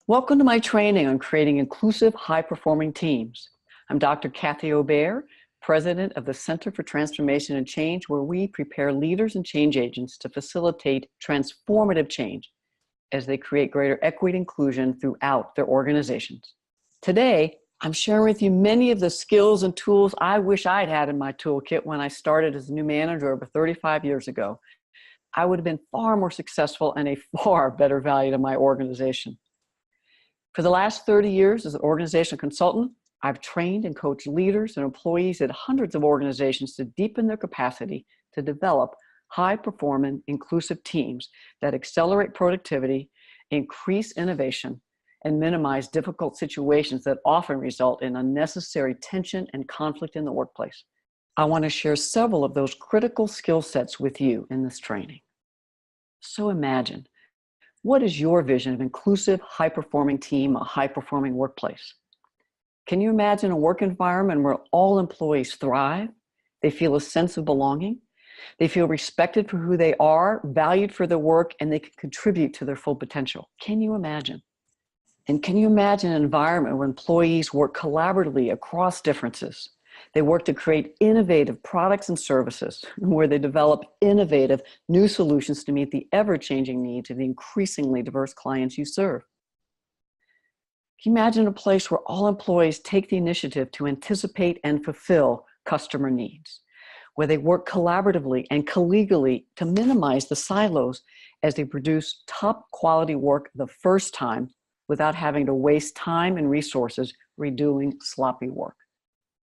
Welcome to my training on creating inclusive, high-performing teams. I'm Dr. Kathy Aubert, President of the Center for Transformation and Change, where we prepare leaders and change agents to facilitate transformative change as they create greater equity and inclusion throughout their organizations. Today, I'm sharing with you many of the skills and tools I wish I'd had in my toolkit when I started as a new manager over 35 years ago. I would have been far more successful and a far better value to my organization. For the last 30 years as an organizational consultant, I've trained and coached leaders and employees at hundreds of organizations to deepen their capacity to develop high-performing, inclusive teams that accelerate productivity, increase innovation, and minimize difficult situations that often result in unnecessary tension and conflict in the workplace. I want to share several of those critical skill sets with you in this training. So imagine, what is your vision of inclusive, high-performing team, a high-performing workplace? Can you imagine a work environment where all employees thrive? They feel a sense of belonging. They feel respected for who they are, valued for their work, and they can contribute to their full potential. Can you imagine? And can you imagine an environment where employees work collaboratively across differences? They work to create innovative products and services, where they develop innovative new solutions to meet the ever-changing needs of the increasingly diverse clients you serve. Can you imagine a place where all employees take the initiative to anticipate and fulfill customer needs, where they work collaboratively and collegially to minimize the silos as they produce top quality work the first time without having to waste time and resources redoing sloppy work?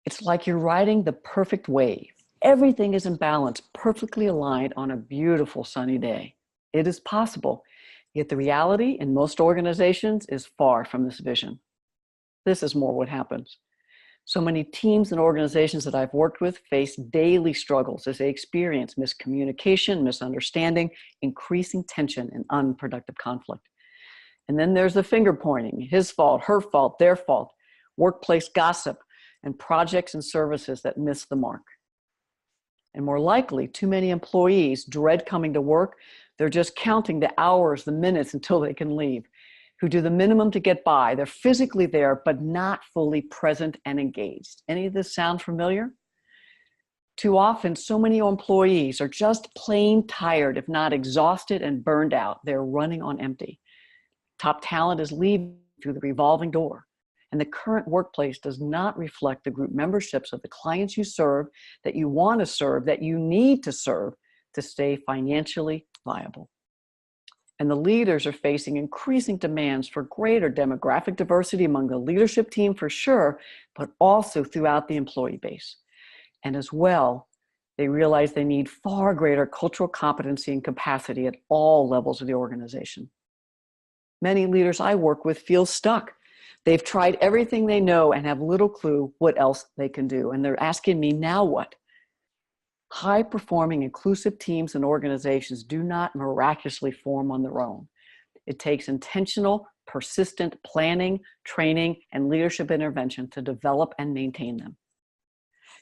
It's like you're riding the perfect wave. Everything is in balance, perfectly aligned on a beautiful sunny day. It is possible, yet the reality in most organizations is far from this vision. This is more what happens. So many teams and organizations that I've worked with face daily struggles as they experience miscommunication, misunderstanding, increasing tension, and unproductive conflict. And then there's the finger pointing, his fault, her fault, their fault, workplace gossip, and projects and services that miss the mark. And more likely, too many employees dread coming to work. They're just counting the hours, the minutes until they can leave, who do the minimum to get by. They're physically there, but not fully present and engaged. Any of this sound familiar? Too often, so many employees are just plain tired, if not exhausted and burned out. They're running on empty. Top talent is leaving through the revolving door. And the current workplace does not reflect the group memberships of the clients you serve, that you want to serve, that you need to serve to stay financially viable. And the leaders are facing increasing demands for greater demographic diversity among the leadership team for sure, but also throughout the employee base. And as well, they realize they need far greater cultural competency and capacity at all levels of the organization. Many leaders I work with feel stuck. They've tried everything they know and have little clue what else they can do. And they're asking me, now what? High-performing, inclusive teams and organizations do not miraculously form on their own. It takes intentional, persistent planning, training, and leadership intervention to develop and maintain them.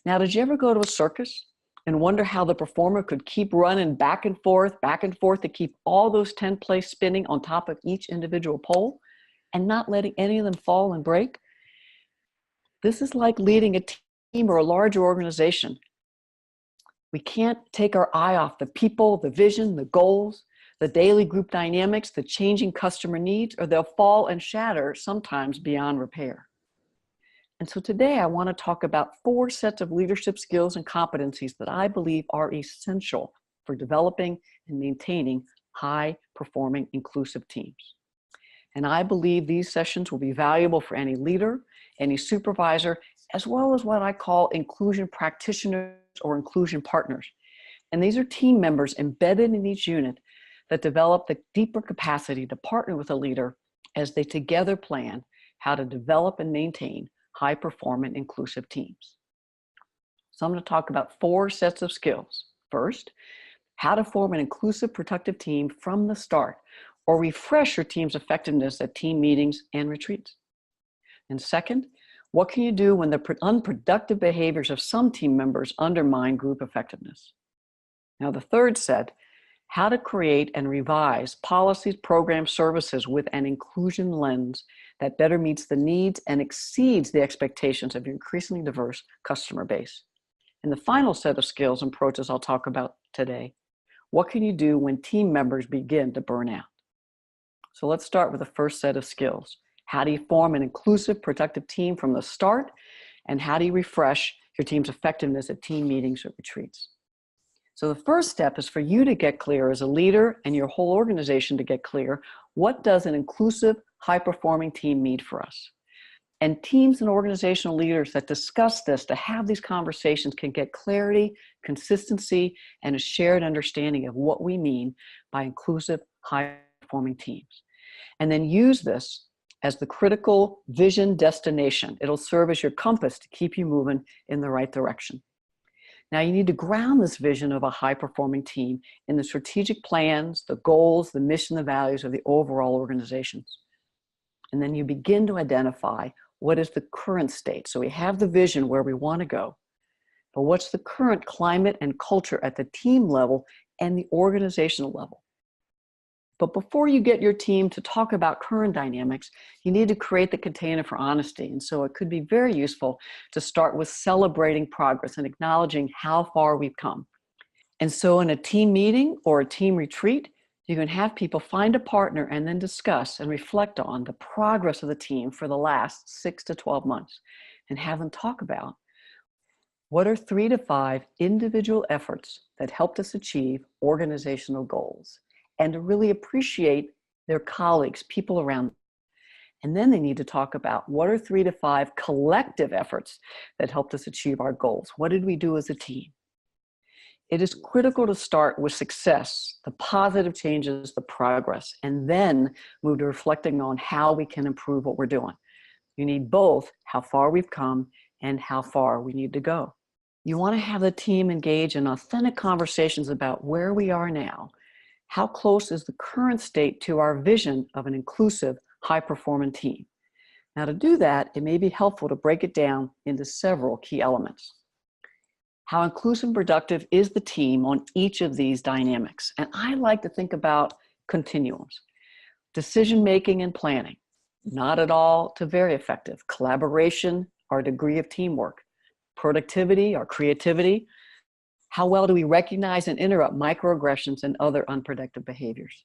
Now, did you ever go to a circus and wonder how the performer could keep running back and forth to keep all those 10 plates spinning on top of each individual pole and not letting any of them fall and break? This is like leading a team or a larger organization. We can't take our eye off the people, the vision, the goals, the daily group dynamics, the changing customer needs, or they'll fall and shatter, sometimes beyond repair. And so today I want to talk about 4 sets of leadership skills and competencies that I believe are essential for developing and maintaining high-performing, inclusive teams. And I believe these sessions will be valuable for any leader, any supervisor, as well as what I call inclusion practitioners or inclusion partners. And these are team members embedded in each unit that develop the deeper capacity to partner with a leader as they together plan how to develop and maintain high-performing, inclusive teams. So I'm going to talk about 4 sets of skills. First, how to form an inclusive, productive team from the start, or refresh your team's effectiveness at team meetings and retreats. And second, what can you do when the unproductive behaviors of some team members undermine group effectiveness? Now, the third set how to create and revise policies, programs, services with an inclusion lens that better meets the needs and exceeds the expectations of your increasingly diverse customer base. And the final set of skills and approaches I'll talk about today: what can you do when team members begin to burn out? So let's start with the first set of skills. How do you form an inclusive, productive team from the start? And how do you refresh your team's effectiveness at team meetings or retreats? So the first step is for you to get clear as a leader and your whole organization to get clear: what does an inclusive, high-performing team mean for us? And teams and organizational leaders that discuss this, to have these conversations, can get clarity, consistency, and a shared understanding of what we mean by inclusive, high-performing teams. And then use this as the critical vision destination. It'll serve as your compass to keep you moving in the right direction. Now, you need to ground this vision of a high-performing team in the strategic plans, the goals, the mission, the values of the overall organizations. And then you begin to identify what is the current state. So we have the vision where we want to go, but what's the current climate and culture at the team level and the organizational level? But before you get your team to talk about current dynamics, you need to create the container for honesty. And so it could be very useful to start with celebrating progress and acknowledging how far we've come. And so in a team meeting or a team retreat, you can have people find a partner and then discuss and reflect on the progress of the team for the last 6 to 12 months, and have them talk about what are 3 to 5 individual efforts that helped us achieve organizational goals, and to really appreciate their colleagues, people around them. And then they need to talk about what are 3 to 5 collective efforts that helped us achieve our goals. What did we do as a team? It is critical to start with success, the positive changes, the progress, and then move to reflecting on how we can improve what we're doing. You need both how far we've come and how far we need to go. You want to have the team engage in authentic conversations about where we are now. How close is the current state to our vision of an inclusive, high-performing team? Now, to do that, it may be helpful to break it down into several key elements. How inclusive and productive is the team on each of these dynamics? And I like to think about continuums. Decision-making and planning, not at all to very effective. Collaboration, our degree of teamwork. Productivity, our creativity. How well do we recognize and interrupt microaggressions and other unproductive behaviors?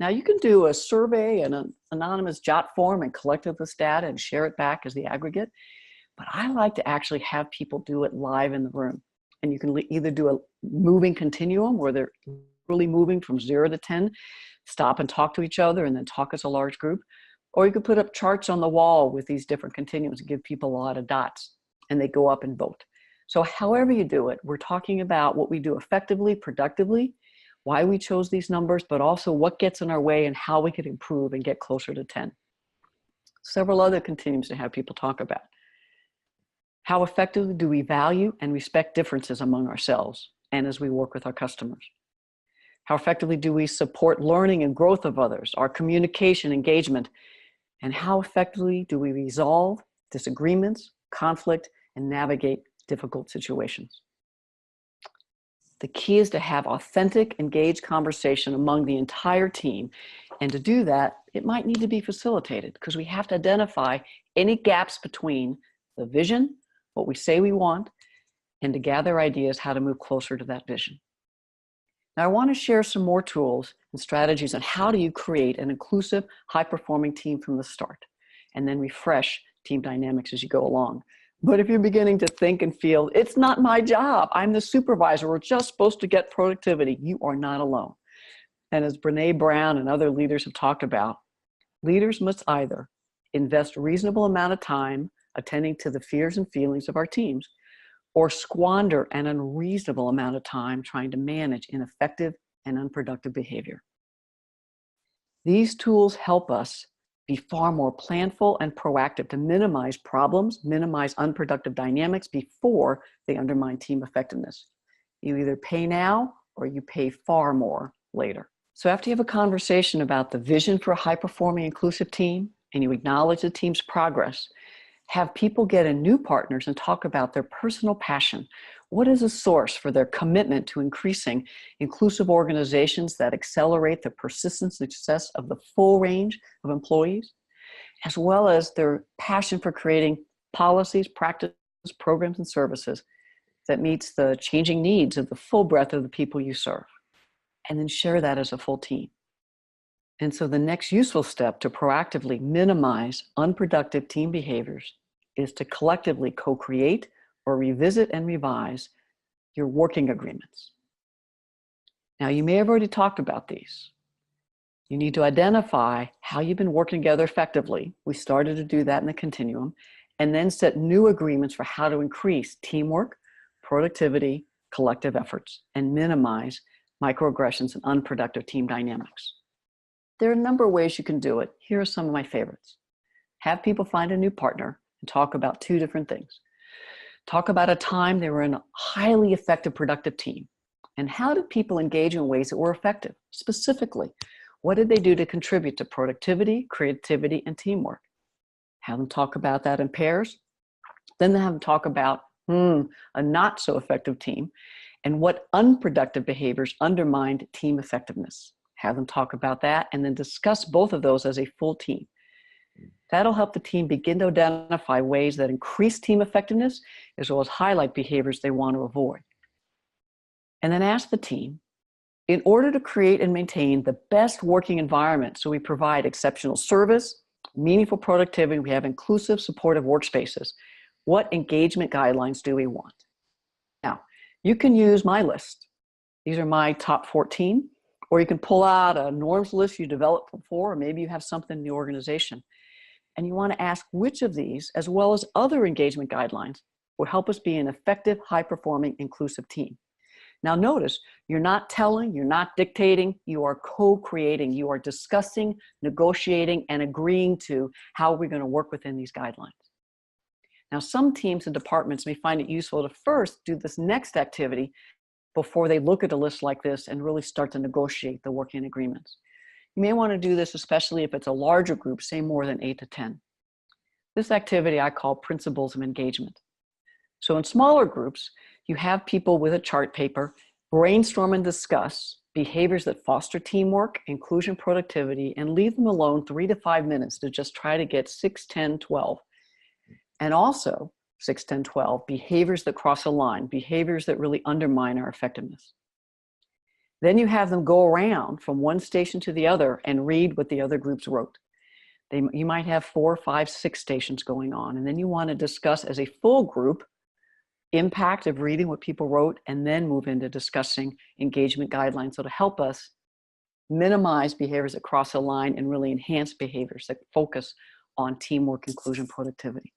Now, you can do a survey and an anonymous jot form and collect this data and share it back as the aggregate, but I like to actually have people do it live in the room. And you can either do a moving continuum where they're really moving from 0 to 10, stop and talk to each other, and then talk as a large group. Or you could put up charts on the wall with these different continuums and give people a lot of dots, and they go up and vote. So however you do it, we're talking about what we do effectively, productively, why we chose these numbers, but also what gets in our way and how we could improve and get closer to 10. Several other continuums to have people talk about. How effectively do we value and respect differences among ourselves and as we work with our customers? How effectively do we support learning and growth of others, our communication, engagement? And how effectively do we resolve disagreements, conflict, and navigate difficult situations? The key is to have authentic, engaged conversation among the entire team. And to do that, it might need to be facilitated because we have to identify any gaps between the vision, what we say we want, and to gather ideas how to move closer to that vision. Now, I want to share some more tools and strategies on how do you create an inclusive, high-performing team from the start, and then refresh team dynamics as you go along. But if you're beginning to think and feel, it's not my job, I'm the supervisor, we're just supposed to get productivity, you are not alone. And as Brené Brown and other leaders have talked about, leaders must either invest a reasonable amount of time attending to the fears and feelings of our teams, or squander an unreasonable amount of time trying to manage ineffective and unproductive behavior. These tools help us be far more planful and proactive to minimize problems, minimize unproductive dynamics before they undermine team effectiveness. You either pay now or you pay far more later. So after you have a conversation about the vision for a high-performing inclusive team and you acknowledge the team's progress, have people get in new partners and talk about their personal passion. What is a source for their commitment to increasing inclusive organizations that accelerate the persistent success of the full range of employees, as well as their passion for creating policies, practices, programs, and services that meets the changing needs of the full breadth of the people you serve, and then share that as a full team. And so the next useful step to proactively minimize unproductive team behaviors is to collectively co-create or revisit and revise your working agreements. Now, you may have already talked about these. You need to identify how you've been working together effectively. We started to do that in the continuum, and then set new agreements for how to increase teamwork, productivity, collective efforts, and minimize microaggressions and unproductive team dynamics. There are a number of ways you can do it. Here are some of my favorites. Have people find a new partner and talk about two different things. Talk about a time they were in a highly effective, productive team. And how did people engage in ways that were effective? Specifically, what did they do to contribute to productivity, creativity, and teamwork? Have them talk about that in pairs. Then have them talk about a not so effective team and what unproductive behaviors undermined team effectiveness. Have them talk about that and then discuss both of those as a full team. That'll help the team begin to identify ways that increase team effectiveness as well as highlight behaviors they want to avoid. And then ask the team, in order to create and maintain the best working environment so we provide exceptional service, meaningful productivity, we have inclusive, supportive workspaces, what engagement guidelines do we want? Now, you can use my list. These are my top 14. Or you can pull out a norms list you developed before, or maybe you have something in the organization. And you want to ask which of these, as well as other engagement guidelines, will help us be an effective, high-performing, inclusive team. Now notice, you're not telling, you're not dictating, you are co-creating, you are discussing, negotiating, and agreeing to how we're going to work within these guidelines. Now some teams and departments may find it useful to first do this next activity before they look at a list like this and really start to negotiate the working agreements. You may want to do this especially if it's a larger group, say more than 8 to 10. This activity I call principles of engagement. So in smaller groups, you have people with a chart paper brainstorm and discuss behaviors that foster teamwork, inclusion, productivity, and leave them alone 3 to 5 minutes to just try to get 6, 10, 12. And also 6, 10, 12, behaviors that cross a line, behaviors that really undermine our effectiveness. Then you have them go around from one station to the other and read what the other groups wrote. You might have 4, 5, 6 stations going on, and then you want to discuss as a full group impact of reading what people wrote, and then move into discussing engagement guidelines so to help us minimize behaviors that cross a line and really enhance behaviors that focus on teamwork, inclusion, productivity.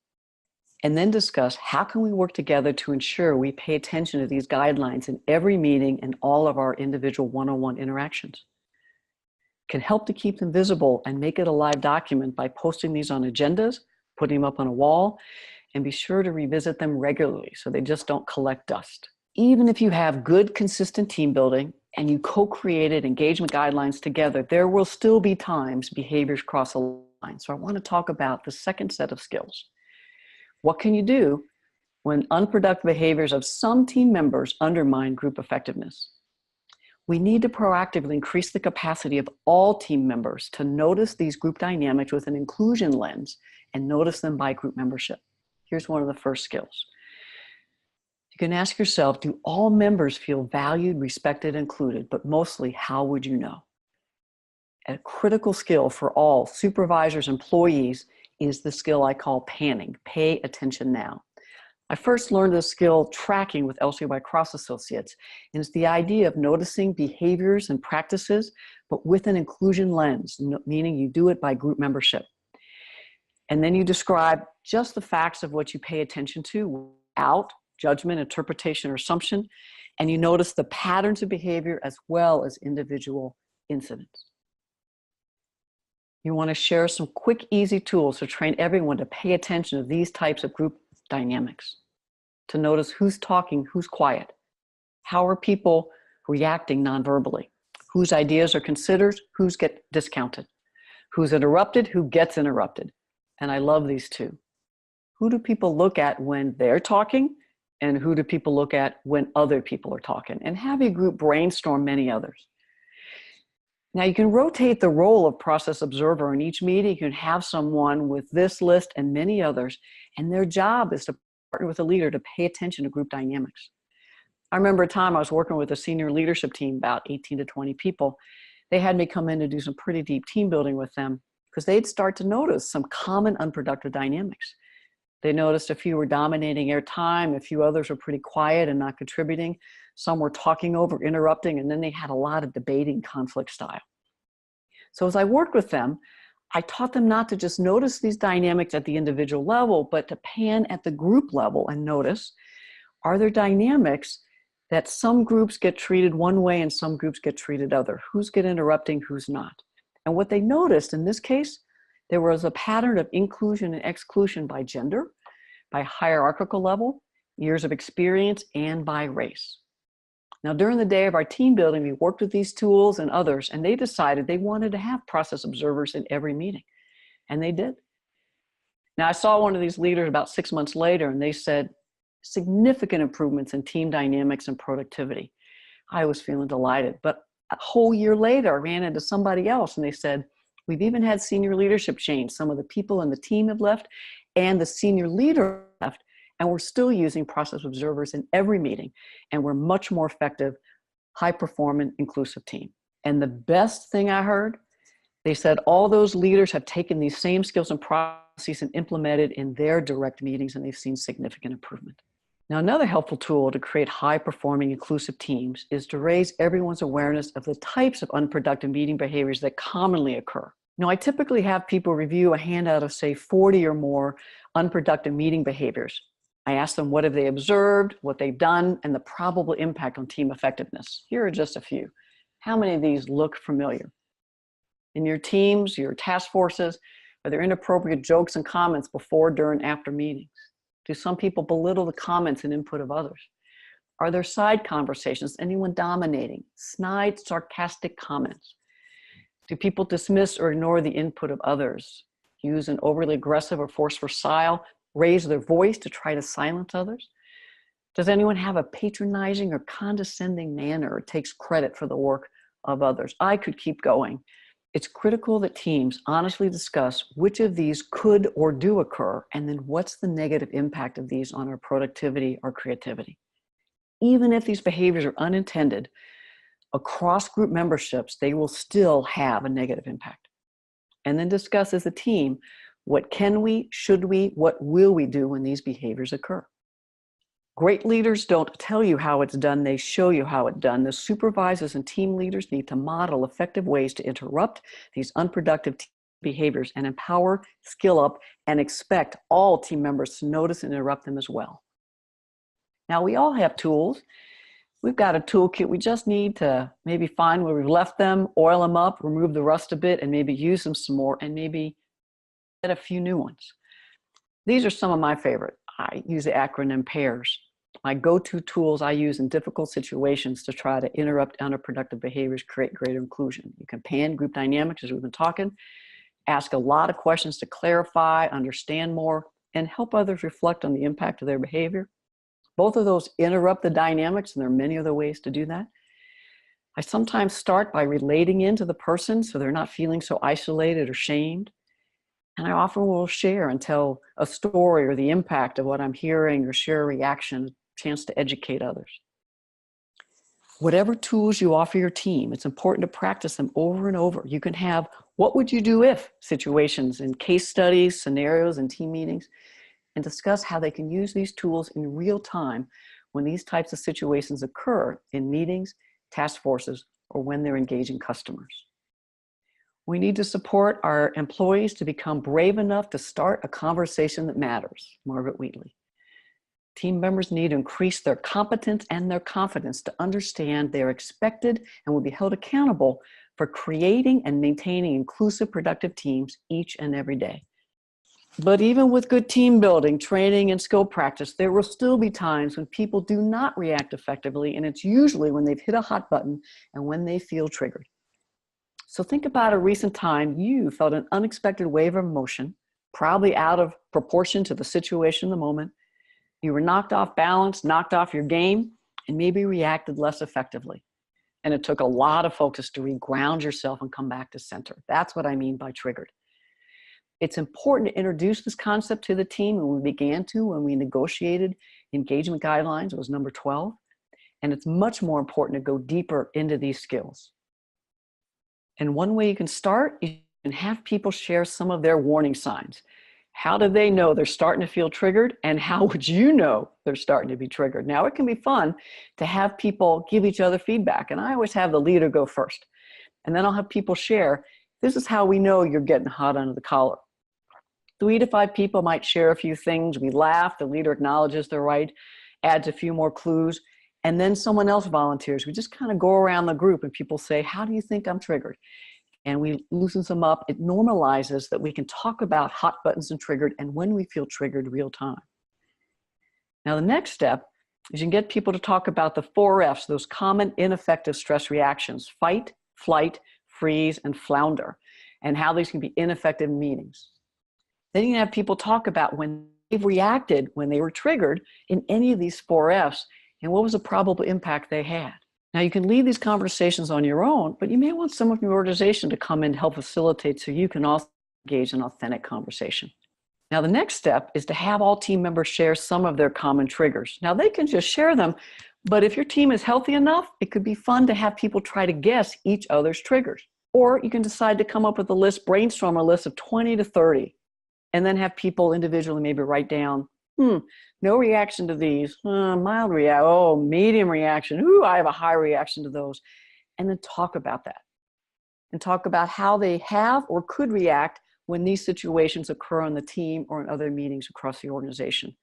And then discuss how can we work together to ensure we pay attention to these guidelines in every meeting and all of our individual one-on-one interactions. Can help to keep them visible and make it a live document by posting these on agendas, putting them up on a wall, and be sure to revisit them regularly so they just don't collect dust. Even if you have good, consistent team building and you co-created engagement guidelines together, there will still be times behaviors cross a line. So I want to talk about the second set of skills. What can you do when unproductive behaviors of some team members undermine group effectiveness? We need to proactively increase the capacity of all team members to notice these group dynamics with an inclusion lens and notice them by group membership. Here's one of the first skills. You can ask yourself, do all members feel valued, respected, included? But mostly, how would you know? A critical skill for all supervisors, employees, is the skill I call panning, pay attention now. I first learned this skill tracking with LCY Cross Associates, and it's the idea of noticing behaviors and practices, but with an inclusion lens, meaning you do it by group membership. And then you describe just the facts of what you pay attention to without judgment, interpretation, or assumption, and you notice the patterns of behavior as well as individual incidents. You want to share some quick, easy tools to train everyone to pay attention to these types of group dynamics, to notice who's talking, who's quiet, how are people reacting non-verbally, whose ideas are considered, who's get discounted, who's interrupted, who gets interrupted. And I love these two. Who do people look at when they're talking, And who do people look at when other people are talking? And have your group brainstorm many others. Now you can rotate the role of process observer. In each meeting, you can have someone with this list and many others, and their job is to partner with a leader to pay attention to group dynamics. I remember a time I was working with a senior leadership team, about 18 to 20 people. They had me come in to do some pretty deep team building with them because they'd start to notice some common unproductive dynamics. They noticed a few were dominating airtime, a few others were pretty quiet and not contributing. Some were talking over, interrupting, and then they had a lot of debating conflict style. So as I worked with them, I taught them not to just notice these dynamics at the individual level, but to pan at the group level and notice, are there dynamics that some groups get treated one way and some groups get treated other? Who's get interrupting, who's not? And what they noticed in this case, there was a pattern of inclusion and exclusion by gender, by hierarchical level, years of experience, and by race. Now, during the day of our team building, we worked with these tools and others, and they decided they wanted to have process observers in every meeting, and they did. Now, I saw one of these leaders about 6 months later, and they said, significant improvements in team dynamics and productivity. I was feeling delighted, but a whole year later, I ran into somebody else, and they said, we've even had senior leadership change. Some of the people in the team have left, and the senior leader left, and we're still using process observers in every meeting, and we're much more effective, high-performing, inclusive team. And the best thing I heard, they said all those leaders have taken these same skills and processes and implemented in their direct meetings, and they've seen significant improvement. Now, another helpful tool to create high-performing, inclusive teams is to raise everyone's awareness of the types of unproductive meeting behaviors that commonly occur. Now, I typically have people review a handout of, say, 40 or more unproductive meeting behaviors. I ask them what have they observed, what they've done, and the probable impact on team effectiveness. Here are just a few. How many of these look familiar? In your teams, your task forces, are there inappropriate jokes and comments before, during, after meetings? Do some people belittle the comments and input of others? Are there side conversations, anyone dominating, snide, sarcastic comments? Do people dismiss or ignore the input of others? Use an overly aggressive or forceful style, raise their voice to try to silence others? Does anyone have a patronizing or condescending manner or takes credit for the work of others? I could keep going. It's critical that teams honestly discuss which of these could or do occur, and then what's the negative impact of these on our productivity or creativity. Even if these behaviors are unintended, across group memberships, they will still have a negative impact. And then discuss as a team, what can we, should we, what will we do when these behaviors occur? Great leaders don't tell you how it's done, they show you how it's done. The supervisors and team leaders need to model effective ways to interrupt these unproductive behaviors and empower, skill up, and expect all team members to notice and interrupt them as well. Now, we all have tools. We've got a toolkit. We just need to maybe find where we've left them, oil them up, remove the rust a bit, and maybe use them some more, and maybe get a few new ones. These are some of my favorite. I use the acronym PAIRS. My go-to tools I use in difficult situations to try to interrupt counterproductive behaviors, create greater inclusion. You can pan group dynamics, as we've been talking, ask a lot of questions to clarify, understand more, and help others reflect on the impact of their behavior. Both of those interrupt the dynamics, and there are many other ways to do that. I sometimes start by relating into the person so they're not feeling so isolated or shamed. And I often will share and tell a story or the impact of what I'm hearing, or share a reaction, a chance to educate others. Whatever tools you offer your team, it's important to practice them over and over. You can have what would you do if situations in case studies, scenarios, and team meetings, and discuss how they can use these tools in real time when these types of situations occur in meetings, task forces, or when they're engaging customers. We need to support our employees to become brave enough to start a conversation that matters, Margaret Wheatley. Team members need to increase their competence and their confidence to understand they're expected and will be held accountable for creating and maintaining inclusive, productive teams each and every day. But even with good team building, training, and skill practice, there will still be times when people do not react effectively, and it's usually when they've hit a hot button and when they feel triggered. So think about a recent time you felt an unexpected wave of emotion, probably out of proportion to the situation in the moment. You were knocked off balance, knocked off your game, and maybe reacted less effectively. And it took a lot of focus to reground yourself and come back to center. That's what I mean by triggered. It's important to introduce this concept to the team, and we began to when we negotiated engagement guidelines. It was number 12. And it's much more important to go deeper into these skills. And one way you can start, you can have people share some of their warning signs. How do they know they're starting to feel triggered? And how would you know they're starting to be triggered? Now, it can be fun to have people give each other feedback. And I always have the leader go first. And then I'll have people share, this is how we know you're getting hot under the collar. 3 to 5 people might share a few things. We laugh, the leader acknowledges they're right, adds a few more clues, and then someone else volunteers. We just kind of go around the group and people say, how do you think I'm triggered? And we loosen them up. It normalizes that we can talk about hot buttons and triggered and when we feel triggered real time. Now, the next step is you can get people to talk about the 4 F's, those common ineffective stress reactions: fight, flight, freeze, and flounder, and how these can be ineffective in meetings. Then you can have people talk about when they've reacted, when they were triggered in any of these 4 F's, and what was the probable impact they had. Now, you can lead these conversations on your own, but you may want someone from your organization to come in and help facilitate so you can also engage in authentic conversation. Now, the next step is to have all team members share some of their common triggers. Now, they can just share them, but if your team is healthy enough, it could be fun to have people try to guess each other's triggers. Or you can decide to come up with a list, brainstorm a list of 20 to 30, and then have people individually maybe write down, no reaction to these, mild reaction, oh, medium reaction, ooh, I have a high reaction to those. And then talk about that. And talk about how they have or could react when these situations occur on the team or in other meetings across the organization.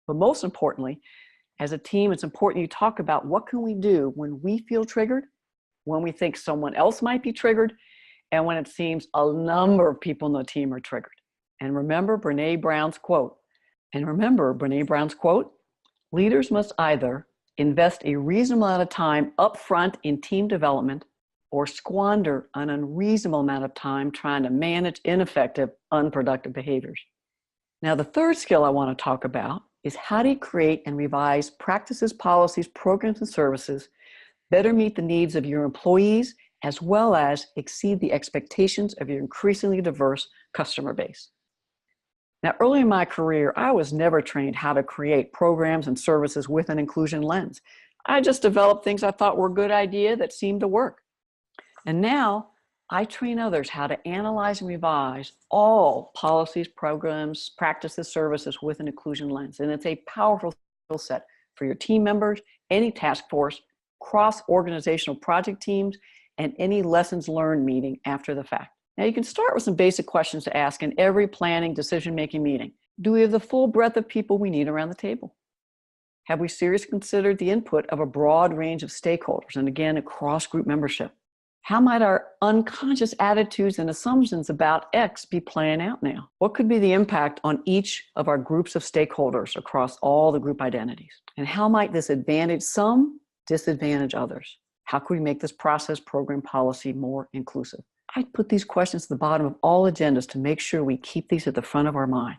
But most importantly, as a team, it's important you talk about what can we do when we feel triggered, when we think someone else might be triggered, and when it seems a number of people in the team are triggered. And remember Brené Brown's quote, leaders must either invest a reasonable amount of time upfront in team development or squander an unreasonable amount of time trying to manage ineffective, unproductive behaviors. Now, the third skill I want to talk about is how do you create and revise practices, policies, programs, and services better meet the needs of your employees as well as exceed the expectations of your increasingly diverse customer base. Now, early in my career, I was never trained how to create programs and services with an inclusion lens. I just developed things I thought were a good idea that seemed to work. And now I train others how to analyze and revise all policies, programs, practices, services with an inclusion lens. And it's a powerful skill set for your team members, any task force, cross-organizational project teams, and any lessons learned meeting after the fact. Now, you can start with some basic questions to ask in every planning, decision-making meeting. Do we have the full breadth of people we need around the table? Have we seriously considered the input of a broad range of stakeholders, and again, across group membership? How might our unconscious attitudes and assumptions about X be playing out now? What could be the impact on each of our groups of stakeholders across all the group identities? And how might this advantage some, disadvantage others? How could we make this process, program, policy more inclusive? I'd put these questions at the bottom of all agendas to make sure we keep these at the front of our mind.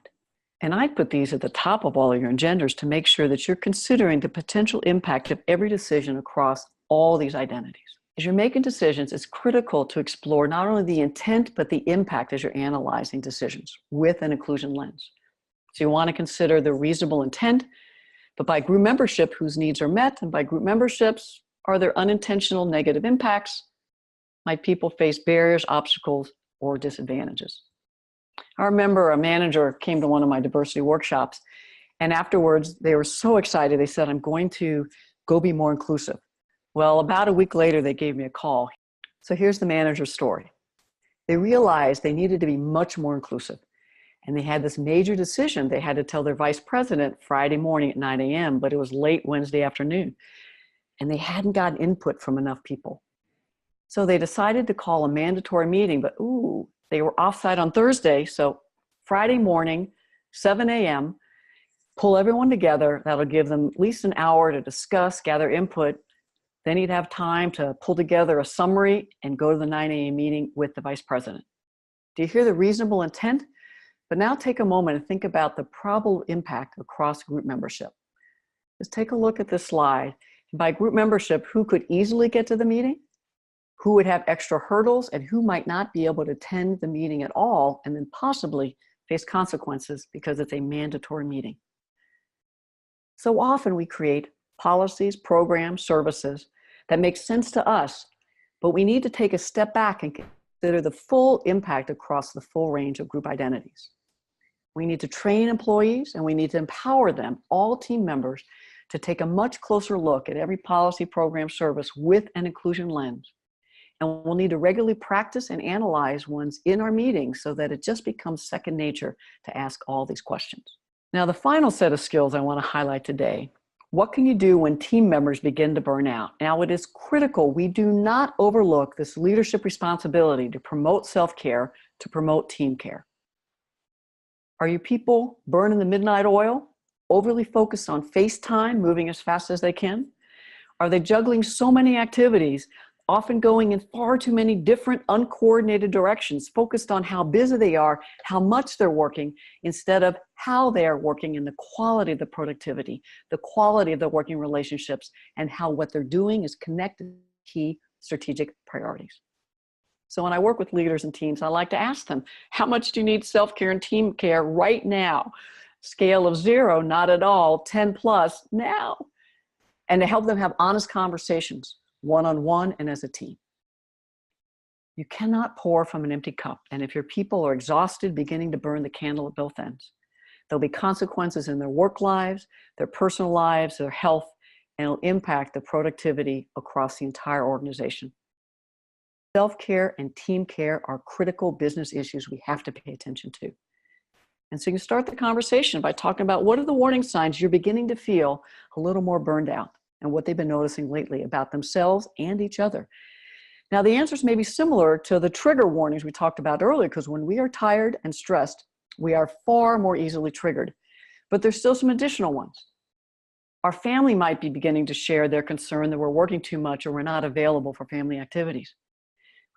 And I'd put these at the top of all of your agendas to make sure that you're considering the potential impact of every decision across all these identities. As you're making decisions, it's critical to explore not only the intent, but the impact as you're analyzing decisions with an inclusion lens. So you want to consider the reasonable intent, but by group membership, whose needs are met, and by group memberships, are there unintentional negative impacts? Might people face barriers, obstacles, or disadvantages? I remember a manager came to one of my diversity workshops, and afterwards they were so excited. They said, I'm going to go be more inclusive. Well, about a week later, they gave me a call. So here's the manager's story. They realized they needed to be much more inclusive. And they had this major decision. They had to tell their vice president Friday morning at 9 a.m., but it was late Wednesday afternoon. And they hadn't gotten input from enough people. So they decided to call a mandatory meeting, but they were offsite on Thursday. So Friday morning, 7 a.m., pull everyone together. That'll give them at least an hour to discuss, gather input. Then you'd have time to pull together a summary and go to the 9 a.m. meeting with the vice president. Do you hear the reasonable intent? But now take a moment and think about the probable impact across group membership. Just take a look at this slide. By group membership, who could easily get to the meeting? Who would have extra hurdles, and who might not be able to attend the meeting at all and then possibly face consequences because it's a mandatory meeting. So often we create policies, programs, services that make sense to us, but we need to take a step back and consider the full impact across the full range of group identities. We need to train employees, and we need to empower them, all team members, to take a much closer look at every policy, program, service with an inclusion lens. And we'll need to regularly practice and analyze ones in our meetings so that it just becomes second nature to ask all these questions. Now, the final set of skills I want to highlight today: what can you do when team members begin to burn out? Now, it is critical we do not overlook this leadership responsibility to promote self-care, to promote team care. Are you people burning the midnight oil, overly focused on FaceTime, moving as fast as they can? Are they juggling so many activities, often going in far too many different uncoordinated directions, focused on how busy they are, how much they're working, instead of how they are working and the quality of the productivity, the quality of the working relationships, and how what they're doing is connected to key strategic priorities? So when I work with leaders and teams, I like to ask them, how much do you need self-care and team care right now? Scale of 0, not at all, 10 plus, now. And to help them have honest conversations, one-on-one and as a team. You cannot pour from an empty cup. And if your people are exhausted, beginning to burn the candle at both ends, there'll be consequences in their work lives, their personal lives, their health, and it'll impact the productivity across the entire organization. Self-care and team care are critical business issues we have to pay attention to. And so you can start the conversation by talking about what are the warning signs you're beginning to feel a little more burned out, and what they've been noticing lately about themselves and each other. Now, the answers may be similar to the trigger warnings we talked about earlier, because when we are tired and stressed, we are far more easily triggered. But there's still some additional ones. Our family might be beginning to share their concern that we're working too much or we're not available for family activities.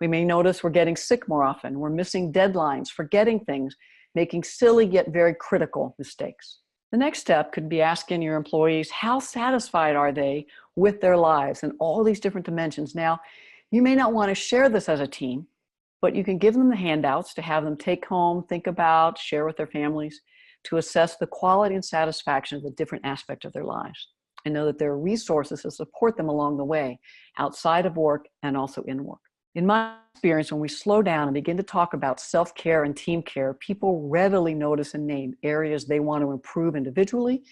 We may notice we're getting sick more often, we're missing deadlines, forgetting things, making silly yet very critical mistakes. The next step could be asking your employees, how satisfied are they with their lives in all these different dimensions? Now, you may not want to share this as a team, but you can give them the handouts to have them take home, think about, share with their families, to assess the quality and satisfaction of the different aspects of their lives, and know that there are resources to support them along the way, outside of work and also in work. In my experience, when we slow down and begin to talk about self-care and team care, people readily notice and name areas they want to improve individually,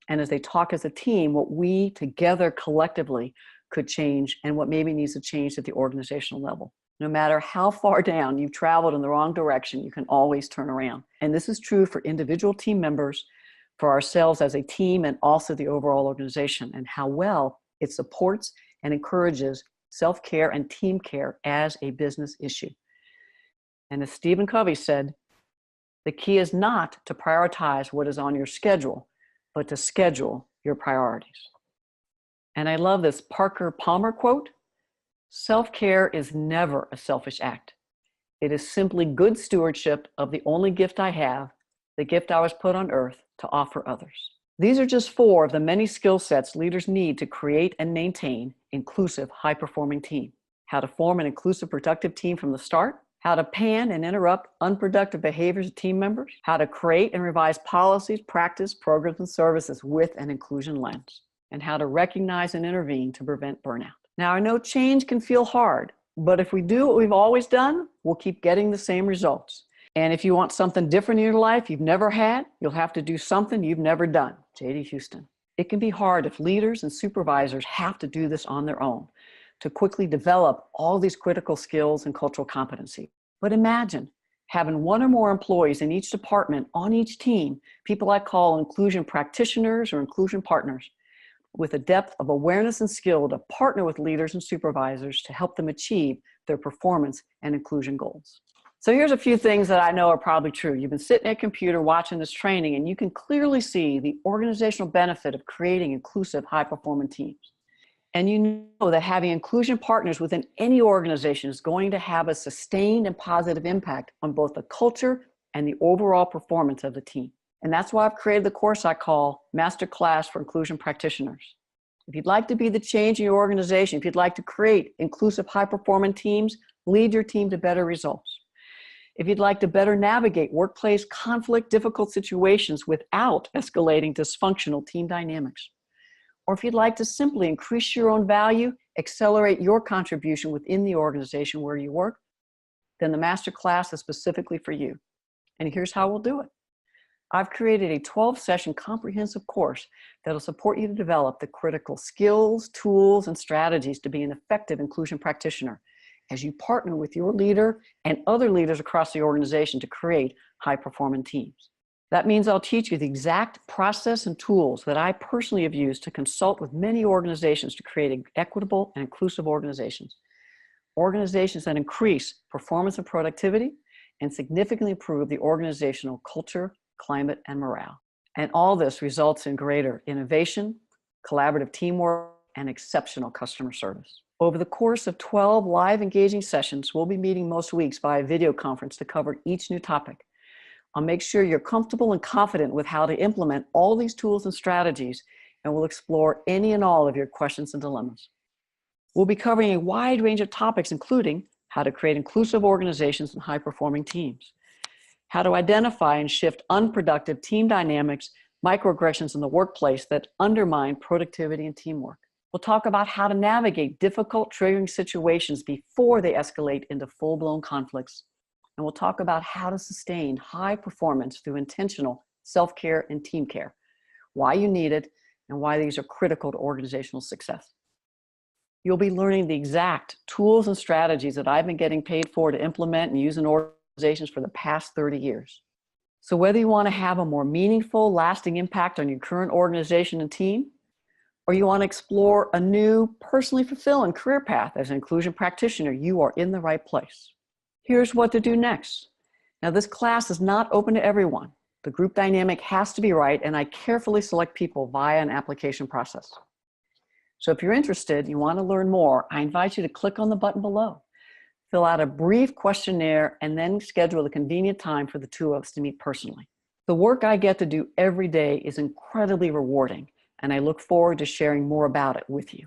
and as they talk as a team, what we together collectively could change and what maybe needs to change at the organizational level. No matter how far down you've traveled in the wrong direction, you can always turn around. And this is true for individual team members, for ourselves as a team, and also the overall organization, and how well it supports and encourages self-care and team care as a business issue. And as Stephen Covey said, the key is not to prioritize what is on your schedule, but to schedule your priorities. And I love this Parker Palmer quote: self-care is never a selfish act. It is simply good stewardship of the only gift I have, the gift I was put on earth to offer others. These are just 4 of the many skill sets leaders need to create and maintain inclusive, high-performing team. How to form an inclusive, productive team from the start, how to pan and interrupt unproductive behaviors of team members, how to create and revise policies, practice, programs, and services with an inclusion lens, and how to recognize and intervene to prevent burnout. Now, I know change can feel hard, but if we do what we've always done, we'll keep getting the same results. And if you want something different in your life you've never had, you'll have to do something you've never done. J.D. Houston. It can be hard if leaders and supervisors have to do this on their own, to quickly develop all these critical skills and cultural competency. But imagine having 1 or more employees in each department, on each team, people I call inclusion practitioners or inclusion partners, with a depth of awareness and skill to partner with leaders and supervisors to help them achieve their performance and inclusion goals. So here's a few things that I know are probably true. You've been sitting at a computer watching this training, and you can clearly see the organizational benefit of creating inclusive, high-performing teams. And you know that having inclusion partners within any organization is going to have a sustained and positive impact on both the culture and the overall performance of the team. And that's why I've created the course I call Masterclass for Inclusion Practitioners. If you'd like to be the change in your organization, if you'd like to create inclusive, high-performing teams, lead your team to better results. If you'd like to better navigate workplace conflict, difficult situations without escalating dysfunctional team dynamics. Or if you'd like to simply increase your own value, accelerate your contribution within the organization where you work, then the masterclass is specifically for you. And here's how we'll do it. I've created a 12-session comprehensive course that'll support you to develop the critical skills, tools, and strategies to be an effective inclusion practitioner as you partner with your leader and other leaders across the organization to create high-performing teams. That means I'll teach you the exact process and tools that I personally have used to consult with many organizations to create equitable and inclusive organizations. Organizations that increase performance and productivity and significantly improve the organizational culture, climate, and morale. And all this results in greater innovation, collaborative teamwork, and exceptional customer service. Over the course of 12 live engaging sessions, we'll be meeting most weeks via video conference to cover each new topic. I'll make sure you're comfortable and confident with how to implement all these tools and strategies, and we'll explore any and all of your questions and dilemmas. We'll be covering a wide range of topics, including how to create inclusive organizations and high-performing teams, how to identify and shift unproductive team dynamics, microaggressions in the workplace that undermine productivity and teamwork. We'll talk about how to navigate difficult triggering situations before they escalate into full-blown conflicts. And we'll talk about how to sustain high performance through intentional self-care and team care, why you need it, and why these are critical to organizational success. You'll be learning the exact tools and strategies that I've been getting paid for to implement and use in organizations for the past 30 years. So whether you want to have a more meaningful, lasting impact on your current organization and team, or you want to explore a new, personally fulfilling career path as an inclusion practitioner, you are in the right place. Here's what to do next. Now, this class is not open to everyone. The group dynamic has to be right, and I carefully select people via an application process. So if you're interested, you want to learn more, I invite you to click on the button below. Fill out a brief questionnaire, and then schedule a convenient time for the two of us to meet personally. The work I get to do every day is incredibly rewarding, and I look forward to sharing more about it with you.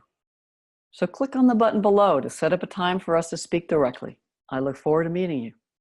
So click on the button below to set up a time for us to speak directly. I look forward to meeting you.